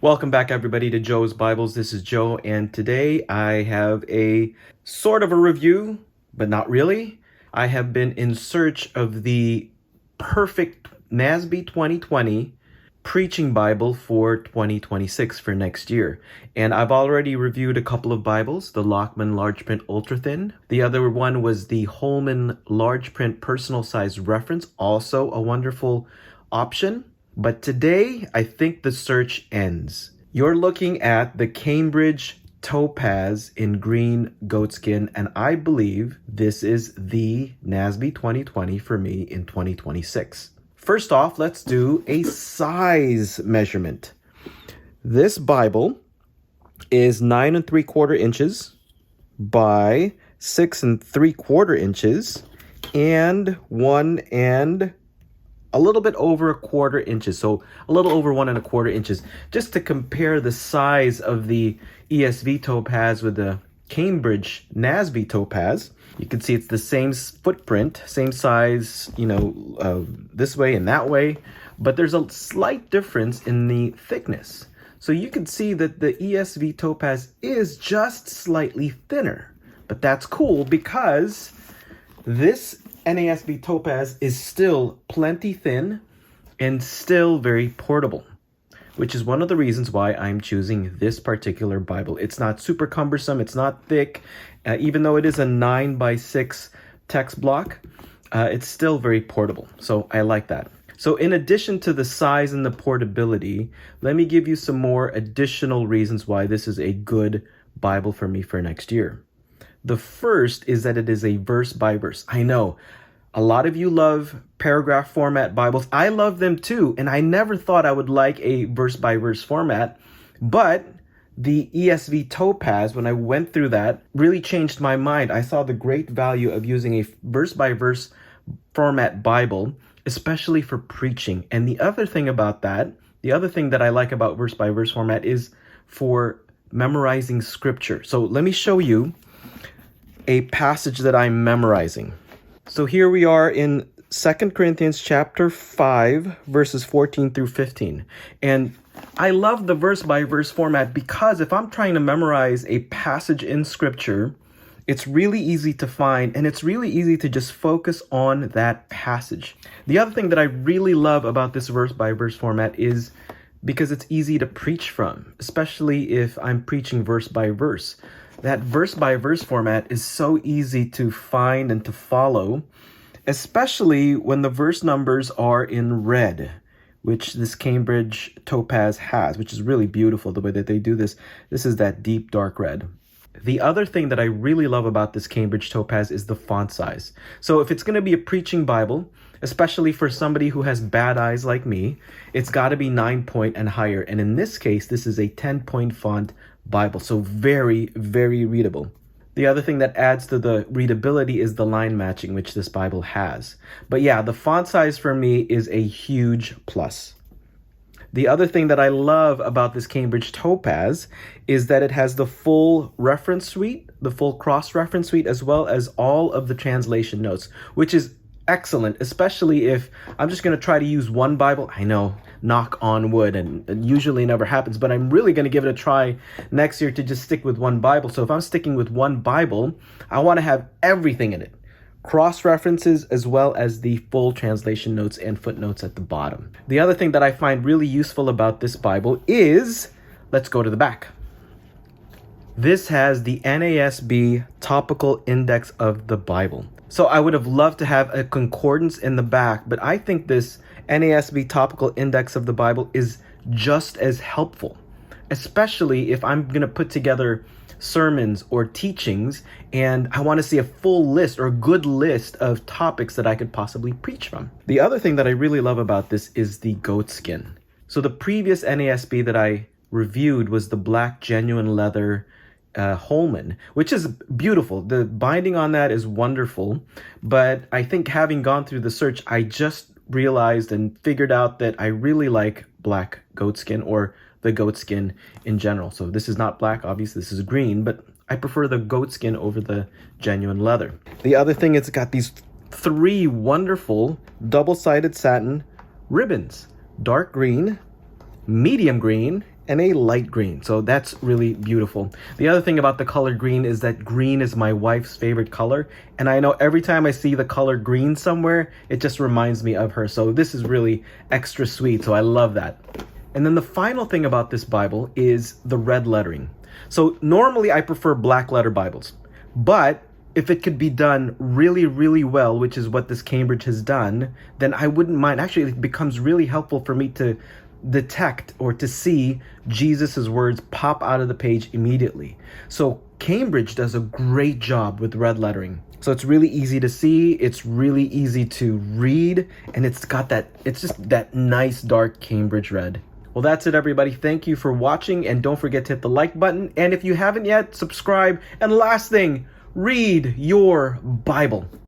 Welcome back, everybody, to Joe's Bibles. This is Joe, and today I have a sort of a review, but not really. I have been in search of the perfect NASB 2020 preaching Bible for 2026 for next year. And I've already reviewed a couple of Bibles, the Lockman Large Print Ultra Thin. The other one was the Holman Large Print Personal Size Reference, also a wonderful option. But today, I think the search ends. You're looking at the Cambridge Topaz in green goatskin, and I believe this is the NASB 2020 for me in 2026. First off, let's do a size measurement. This Bible is 9 3/4 inches by 6 3/4 inches and 1 and a little bit over 1/4 inches, so a little over 1 1/4 inches. Just to compare the size of the ESV Topaz with the Cambridge NASB Topaz, you can see it's the same footprint, same size, this way and that way, but there's a slight difference in the thickness. So you can see that the ESV Topaz is just slightly thinner, but that's cool because this NASB Topaz is still plenty thin and still very portable, which is one of the reasons why I'm choosing this particular Bible. It's not super cumbersome, it's not thick, even though it is a 9x6 text block, it's still very portable, so I like that. So in addition to the size and the portability, let me give you some more additional reasons why this is a good Bible for me for next year. The first is that it is a verse by verse. I know a lot of you love paragraph format Bibles. I love them too, and I never thought I would like a verse by verse format, but the ESV Topaz, when I went through that, really changed my mind. I saw the great value of using a verse by verse format Bible, especially for preaching. And the other thing that I like about verse by verse format is for memorizing scripture. So let me show you a passage that I'm memorizing. So here we are in 2 Corinthians chapter 5, verses 14 through 15. And I love the verse by verse format because if I'm trying to memorize a passage in scripture, it's really easy to find and it's really easy to just focus on that passage. The other thing that I really love about this verse by verse format is because it's easy to preach from, especially if I'm preaching verse by verse. That verse by verse format is so easy to find and to follow, especially when the verse numbers are in red, which this Cambridge Topaz has, which is really beautiful the way that they do this. This is that deep dark red. The other thing that I really love about this Cambridge Topaz is the font size. So if it's going to be a preaching Bible, especially for somebody who has bad eyes like me, it's got to be 9-point and higher. And in this case, this is a 10-point font Bible, so very, very readable. The other thing that adds to the readability is the line matching, which this Bible has. But yeah, the font size for me is a huge plus. The other thing that I love about this Cambridge Topaz is that it has the full reference suite, the full cross-reference suite, as well as all of the translation notes, which is excellent, especially if I'm just going to try to use one Bible. I know, knock on wood, and it usually never happens, but I'm really going to give it a try next year to just stick with one Bible. So if I'm sticking with one Bible, I want to have everything in it. Cross-references as well as the full translation notes and footnotes at the bottom. The other thing that I find really useful about this Bible is, let's go to the back. This has the NASB Topical Index of the Bible. So I would have loved to have a concordance in the back, but I think this NASB Topical Index of the Bible is just as helpful, especially if I'm going to put together sermons or teachings and I want to see a full list or a good list of topics that I could possibly preach from. The other thing that I really love about this is the goatskin. So the previous NASB that I reviewed was the black genuine leather Holman, which is beautiful. The binding on that is wonderful, but I think having gone through the search, I just realized and figured out that I really like black goatskin or the goatskin in general. So this is not black, obviously this is green, but I prefer the goatskin over the genuine leather. The other thing, it's got these 3 wonderful double-sided satin ribbons, dark green, medium green, and a light green. So that's really beautiful. The other thing about the color green is that green is my wife's favorite color. And I know every time I see the color green somewhere, it just reminds me of her. So this is really extra sweet. So I love that. And then the final thing about this Bible is the red lettering. So normally I prefer black letter Bibles, but if it could be done really, really well, which is what this Cambridge has done, then I wouldn't mind. Actually, it becomes really helpful for me to detect or to see Jesus's words pop out of the page immediately. So Cambridge does a great job with red lettering. So it's really easy to see, it's really easy to read, and it's just that nice dark Cambridge red. Well, that's it, everybody. Thank you for watching, and don't forget to hit the like button. And if you haven't yet, subscribe. And last thing, read your Bible.